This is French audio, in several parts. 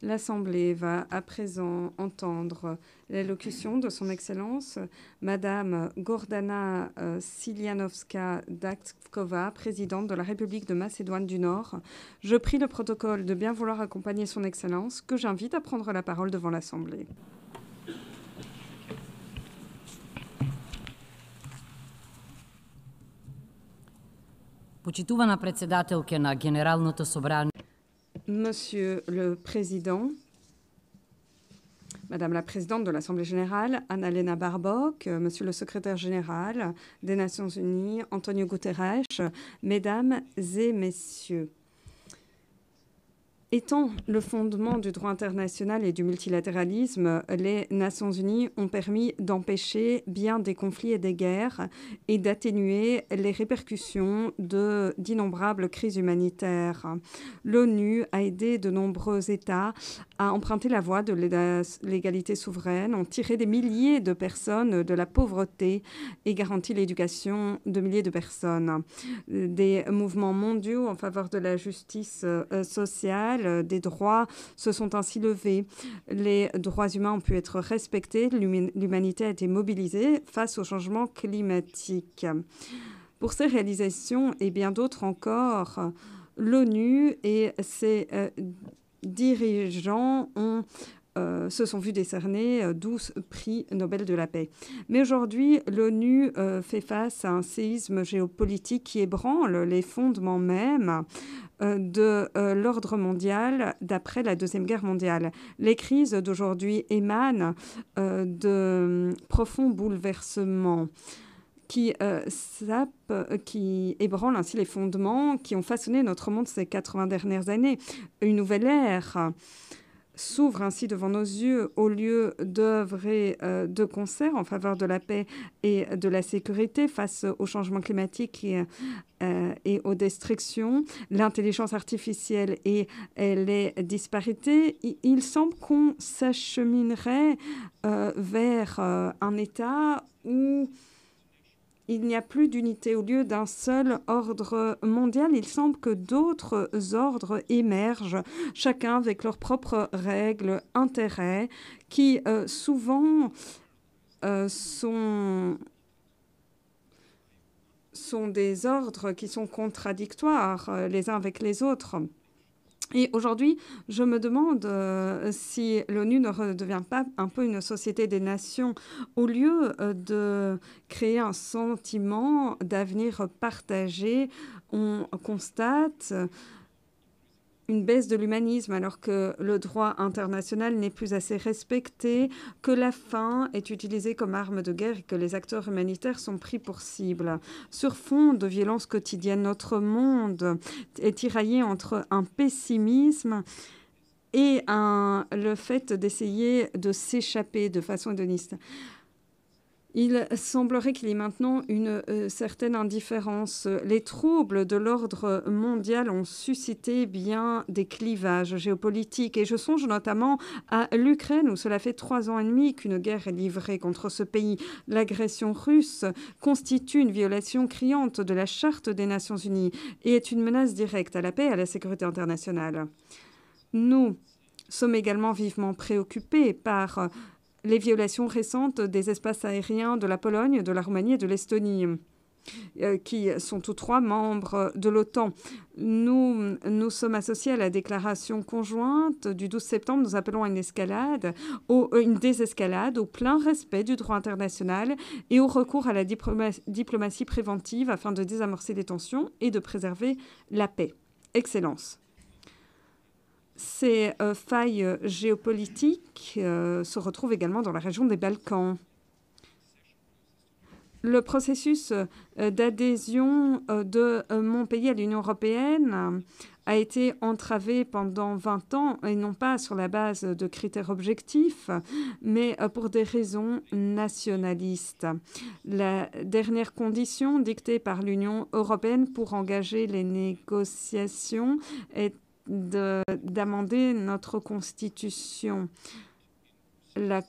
L'Assemblée va à présent entendre l'allocution de Son Excellence, Madame Gordana Silianovska-Davkova, présidente de la République de Macédoine du Nord. Je prie le protocole de bien vouloir accompagner Son Excellence, que j'invite à prendre la parole devant l'Assemblée. Почитувана председателке на Генералното собрание. Monsieur le Président, Madame la Présidente de l'Assemblée générale, Anna-Lena Baerbock, Monsieur le Secrétaire général des Nations unies, Antonio Guterres, Mesdames et Messieurs. Étant le fondement du droit international et du multilatéralisme, les Nations unies ont permis d'empêcher bien des conflits et des guerres et d'atténuer les répercussions d'innombrables crises humanitaires. L'ONU a aidé de nombreux États à emprunter la voie de l'égalité souveraine, ont tiré des milliers de personnes de la pauvreté et garanti l'éducation de milliers de personnes. Des mouvements mondiaux en faveur de la justice sociale, des droits se sont ainsi levés. Les droits humains ont pu être respectés. L'humanité a été mobilisée face au changement climatique. Pour ces réalisations et bien d'autres encore, l'ONU et ses dirigeants se sont vus décerner 12 prix Nobel de la paix. Mais aujourd'hui, l'ONU fait face à un séisme géopolitique qui ébranle les fondements même de l'ordre mondial d'après la Deuxième Guerre mondiale. Les crises d'aujourd'hui émanent de profonds bouleversements qui ébranlent ainsi les fondements qui ont façonné notre monde ces 80 dernières années. Une nouvelle ère s'ouvre ainsi devant nos yeux. Au lieu d'œuvrer de concert en faveur de la paix et de la sécurité face au changement climatique et aux destructions, l'intelligence artificielle et les disparités, il semble qu'on s'acheminerait vers un état où il n'y a plus d'unité. Au lieu d'un seul ordre mondial, il semble que d'autres ordres émergent, chacun avec leurs propres règles, intérêts, qui souvent sont des ordres qui sont contradictoires les uns avec les autres. Et aujourd'hui, je me demande si l'ONU ne redevient pas un peu une société des nations. Au lieu de créer un sentiment d'avenir partagé, on constate une baisse de l'humanisme alors que le droit international n'est plus assez respecté, que la faim est utilisée comme arme de guerre et que les acteurs humanitaires sont pris pour cible. Sur fond de violence quotidienne, notre monde est tiraillé entre un pessimisme et le fait d'essayer de s'échapper de façon hédoniste. Il semblerait qu'il y ait maintenant une certaine indifférence. Les troubles de l'ordre mondial ont suscité bien des clivages géopolitiques. Et je songe notamment à l'Ukraine, où cela fait 3 ans et demi qu'une guerre est livrée contre ce pays. L'agression russe constitue une violation criante de la Charte des Nations unies et est une menace directe à la paix et à la sécurité internationale. Nous sommes également vivement préoccupés par les violations récentes des espaces aériens de la Pologne, de la Roumanie et de l'Estonie, qui sont tous 3 membres de l'OTAN. Nous sommes associés à la déclaration conjointe du 12 septembre. Nous appelons à une désescalade, au plein respect du droit international et au recours à la diplomatie préventive afin de désamorcer les tensions et de préserver la paix. Excellence. Ces failles géopolitiques se retrouvent également dans la région des Balkans. Le processus d'adhésion de mon pays à l'Union européenne a été entravé pendant 20 ans, et non pas sur la base de critères objectifs, mais pour des raisons nationalistes. La dernière condition dictée par l'Union européenne pour engager les négociations est d'amender notre Constitution. La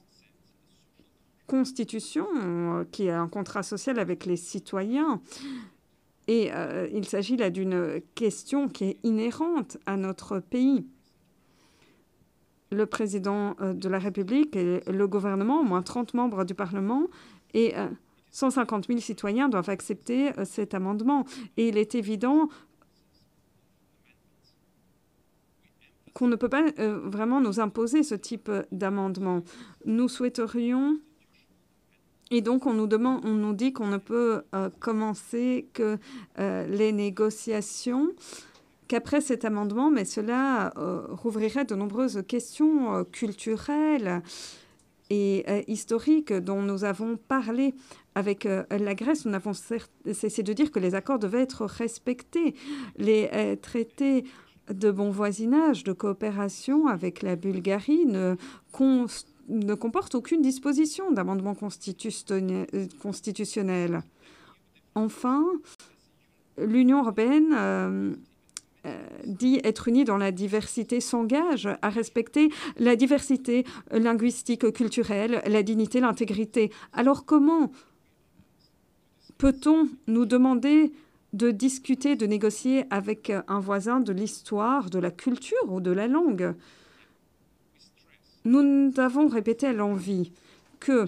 Constitution, qui est un contrat social avec les citoyens, et il s'agit là d'une question qui est inhérente à notre pays. le président de la République et le gouvernement, au moins 30 membres du Parlement et 150 000 citoyens doivent accepter cet amendement. Et il est évident qu'on ne peut pas vraiment nous imposer ce type d'amendement. Nous souhaiterions, et donc on nous dit qu'on ne peut commencer que les négociations qu'après cet amendement, mais cela rouvrirait de nombreuses questions culturelles et historiques dont nous avons parlé avec la Grèce. Nous n'avons cessé de dire que les accords devaient être respectés. Les traités de bon voisinage, de coopération avec la Bulgarie ne comportent aucune disposition d'amendement constitutionnel. Enfin, l'Union européenne dit être unie dans la diversité, s'engage à respecter la diversité linguistique, culturelle, la dignité, l'intégrité. Alors comment peut-on nous demander de discuter, de négocier avec un voisin de l'histoire, de la culture ou de la langue? Nous avons répété à l'envi que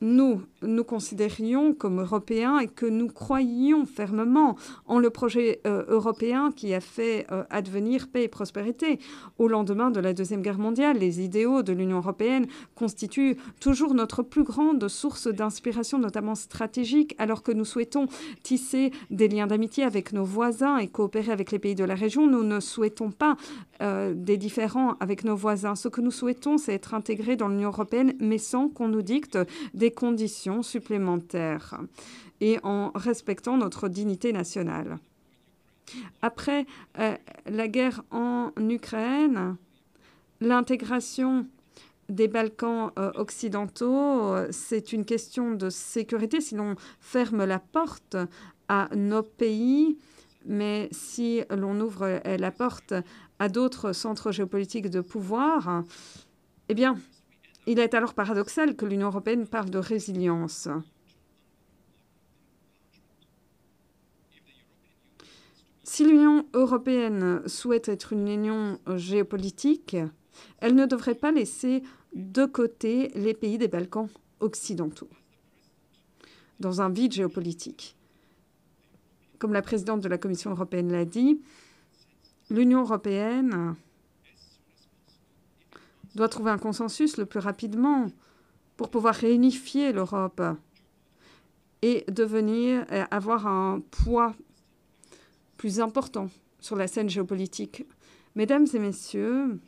nous considérions comme Européens et que nous croyions fermement en le projet européen qui a fait advenir paix et prospérité. Au lendemain de la Deuxième Guerre mondiale, les idéaux de l'Union européenne constituent toujours notre plus grande source d'inspiration, notamment stratégique, alors que nous souhaitons tisser des liens d'amitié avec nos voisins et coopérer avec les pays de la région. Nous ne souhaitons pas des différends avec nos voisins. Ce que nous souhaitons, c'est être intégrés dans l'Union européenne, mais sans qu'on nous dicte des conditions supplémentaires et en respectant notre dignité nationale. Après la guerre en Ukraine, l'intégration des Balkans occidentaux, c'est une question de sécurité. Si l'on ferme la porte à nos pays, mais si l'on ouvre la porte à d'autres centres géopolitiques de pouvoir, eh bien, il est alors paradoxal que l'Union européenne parle de résilience. Si l'Union européenne souhaite être une union géopolitique, elle ne devrait pas laisser de côté les pays des Balkans occidentaux dans un vide géopolitique. Comme la présidente de la Commission européenne l'a dit, l'Union européenne doit trouver un consensus le plus rapidement pour pouvoir réunifier l'Europe et avoir un poids plus important sur la scène géopolitique. Mesdames et messieurs,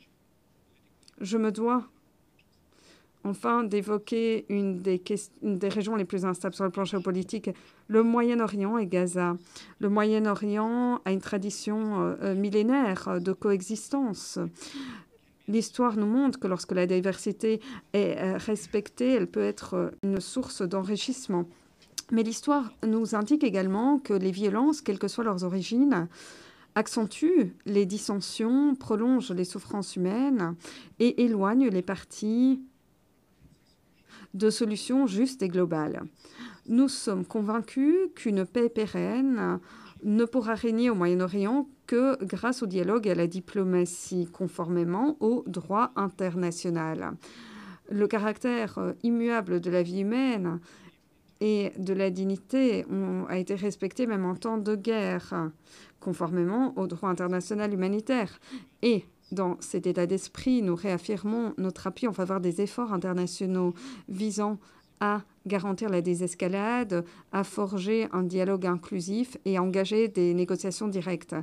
je me dois enfin d'évoquer une des régions les plus instables sur le plan géopolitique, le Moyen-Orient et Gaza. Le Moyen-Orient a une tradition millénaire de coexistence. L'histoire nous montre que lorsque la diversité est respectée, elle peut être une source d'enrichissement. Mais l'histoire nous indique également que les violences, quelles que soient leurs origines, accentuent les dissensions, prolongent les souffrances humaines et éloignent les parties de solutions justes et globales. Nous sommes convaincus qu'une paix pérenne ne pourra régner au Moyen-Orient que grâce au dialogue et à la diplomatie, conformément au droit international. Le caractère immuable de la vie humaine et de la dignité a été respecté même en temps de guerre, conformément au droit international humanitaire. Et dans cet état d'esprit, nous réaffirmons notre appui en faveur des efforts internationaux visant à garantir la désescalade, à forger un dialogue inclusif et à engager des négociations directes.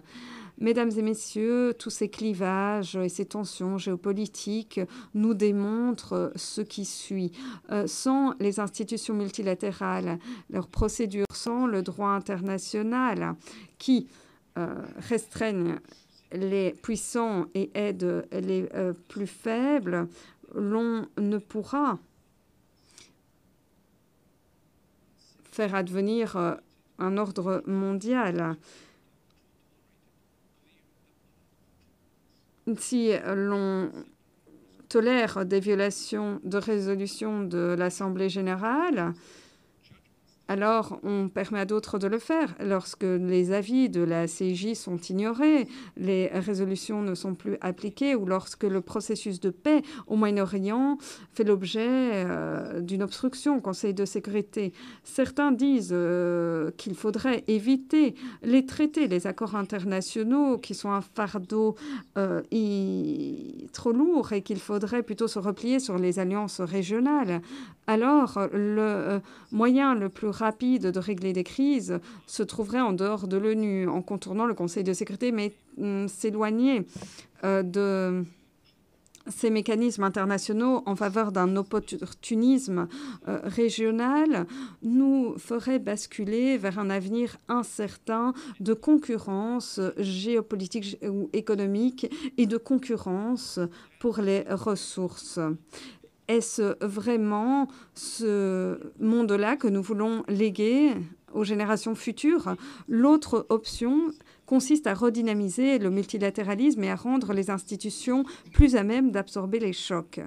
Mesdames et messieurs, tous ces clivages et ces tensions géopolitiques nous démontrent ce qui suit. Sans les institutions multilatérales, leurs procédures, sans le droit international qui restreignent les puissants et aident les plus faibles, l'on ne pourra faire advenir un ordre mondial. Si l'on tolère des violations de résolutions de l'Assemblée générale, alors on permet à d'autres de le faire. Lorsque les avis de la CIJ sont ignorés, les résolutions ne sont plus appliquées ou lorsque le processus de paix au Moyen-Orient fait l'objet d'une obstruction au Conseil de sécurité. Certains disent qu'il faudrait éviter les traités, les accords internationaux qui sont un fardeau trop lourd et qu'il faudrait plutôt se replier sur les alliances régionales. Alors, le moyen le plus rapide de régler des crises se trouverait en dehors de l'ONU, en contournant le Conseil de sécurité, mais s'éloigner de ces mécanismes internationaux en faveur d'un opportunisme régional nous ferait basculer vers un avenir incertain de concurrence géopolitique ou économique et de concurrence pour les ressources. Est-ce vraiment ce monde-là que nous voulons léguer aux générations futures? L'autre option consiste à redynamiser le multilatéralisme et à rendre les institutions plus à même d'absorber les chocs.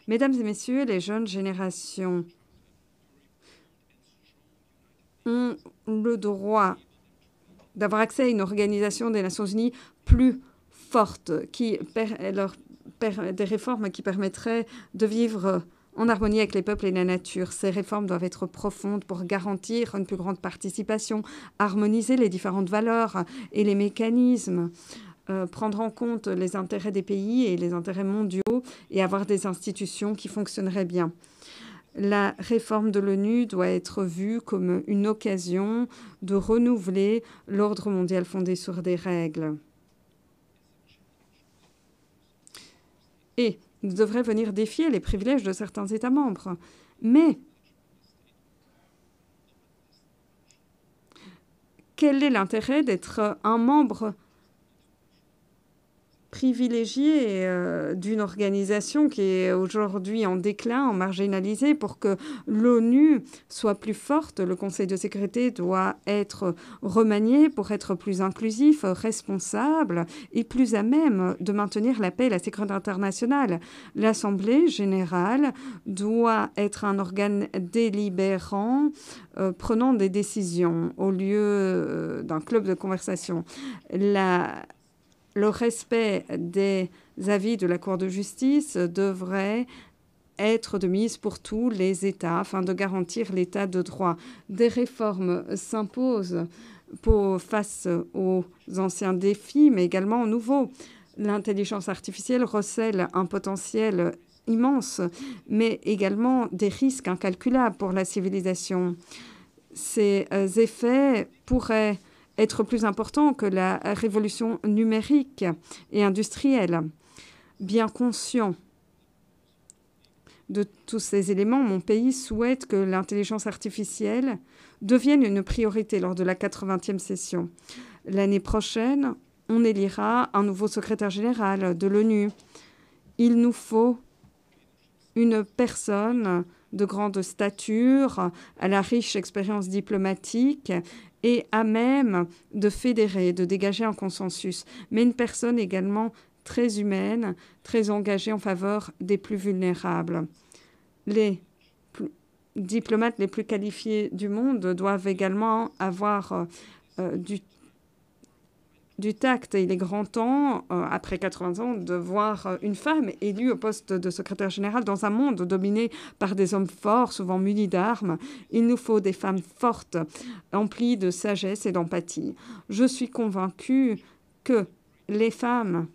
Mesdames et messieurs, les jeunes générations ont le droit d'avoir accès à une organisation des Nations Unies plus forte qui leur des réformes qui permettraient de vivre en harmonie avec les peuples et la nature. Ces réformes doivent être profondes pour garantir une plus grande participation, harmoniser les différentes valeurs et les mécanismes, prendre en compte les intérêts des pays et les intérêts mondiaux et avoir des institutions qui fonctionneraient bien. La réforme de l'ONU doit être vue comme une occasion de renouveler l'ordre mondial fondé sur des règles. Et devrait venir défier les privilèges de certains États membres. Mais quel est l'intérêt d'être un membre privilégié d'une organisation qui est aujourd'hui en déclin, en marginalisée? Pour que l'ONU soit plus forte, le Conseil de sécurité doit être remanié pour être plus inclusif, responsable et plus à même de maintenir la paix et la sécurité internationale. L'Assemblée générale doit être un organe délibérant, prenant des décisions au lieu d'un club de conversation. Le respect des avis de la Cour de justice devrait être de mise pour tous les États afin de garantir l'état de droit. Des réformes s'imposent face aux anciens défis, mais également aux nouveaux. L'intelligence artificielle recèle un potentiel immense, mais également des risques incalculables pour la civilisation. Ces effets pourraient être plus important que la révolution numérique et industrielle. Bien conscient de tous ces éléments, mon pays souhaite que l'intelligence artificielle devienne une priorité lors de la 80e session. L'année prochaine, on élira un nouveau secrétaire général de l'ONU. Il nous faut une personne de grande stature, à la riche expérience diplomatique et à même de fédérer, de dégager un consensus, mais une personne également très humaine, très engagée en faveur des plus vulnérables. Les diplomates les plus qualifiés du monde doivent également avoir du tact. Il est grand temps, après 80 ans, de voir une femme élue au poste de secrétaire général dans un monde dominé par des hommes forts, souvent munis d'armes. Il nous faut des femmes fortes, emplies de sagesse et d'empathie. Je suis convaincue que les femmes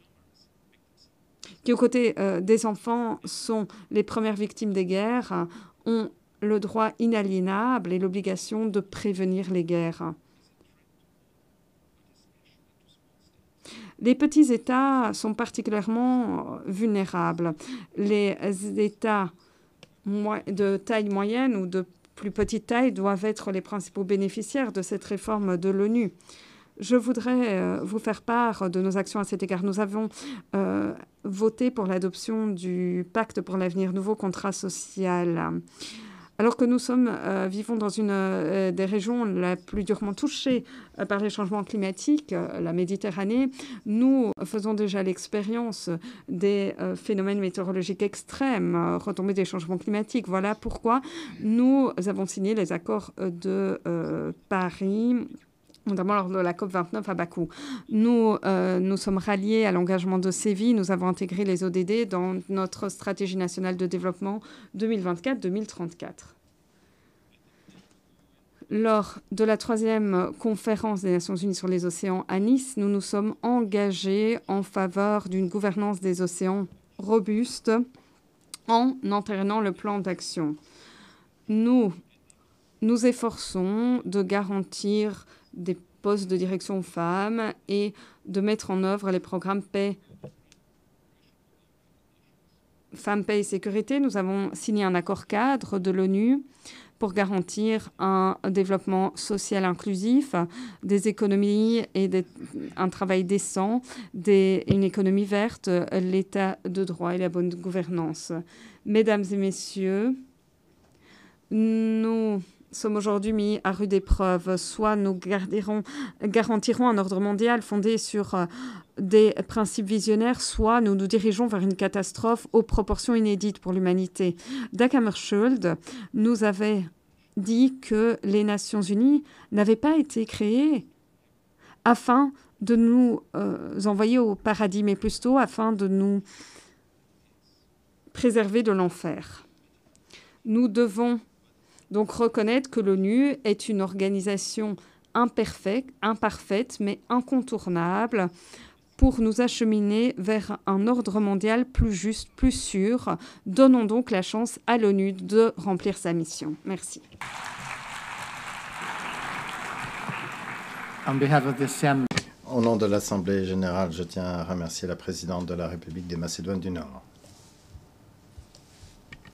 qui, aux côtés des enfants, sont les premières victimes des guerres, ont le droit inaliénable et l'obligation de prévenir les guerres. Les petits États sont particulièrement vulnérables. Les États de taille moyenne ou de plus petite taille doivent être les principaux bénéficiaires de cette réforme de l'ONU. Je voudrais vous faire part de nos actions à cet égard. Nous avons voté pour l'adoption du Pacte pour l'avenir, nouveau contrat social. Alors que nous vivons dans une des régions la plus durement touchées par les changements climatiques, la Méditerranée, nous faisons déjà l'expérience des phénomènes météorologiques extrêmes, retombées des changements climatiques. Voilà pourquoi nous avons signé les accords de Paris, notamment lors de la COP29 à Bakou. Nous sommes ralliés à l'engagement de Séville. Nous avons intégré les ODD dans notre stratégie nationale de développement 2024-2034. Lors de la 3e conférence des Nations Unies sur les océans à Nice, nous nous sommes engagés en faveur d'une gouvernance des océans robuste en entérinant le plan d'action. Nous nous efforçons de garantir des postes de direction aux femmes et de mettre en œuvre les programmes paix. Femmes, paix et sécurité. Nous avons signé un accord cadre de l'ONU pour garantir un développement social inclusif, des économies et un travail décent, une économie verte, l'état de droit et la bonne gouvernance. Mesdames et messieurs, nous sommes aujourd'hui mis à rude épreuve. Soit nous garantirons un ordre mondial fondé sur des principes visionnaires, soit nous nous dirigeons vers une catastrophe aux proportions inédites pour l'humanité. Dag Hammarskjöld nous avait dit que les Nations Unies n'avaient pas été créées afin de nous envoyer au paradis, mais plutôt afin de nous préserver de l'enfer. Nous devons donc reconnaître que l'ONU est une organisation imparfaite, mais incontournable pour nous acheminer vers un ordre mondial plus juste, plus sûr. Donnons donc la chance à l'ONU de remplir sa mission. Merci. Au nom de l'Assemblée générale, je tiens à remercier la présidente de la République de Macédoine du Nord.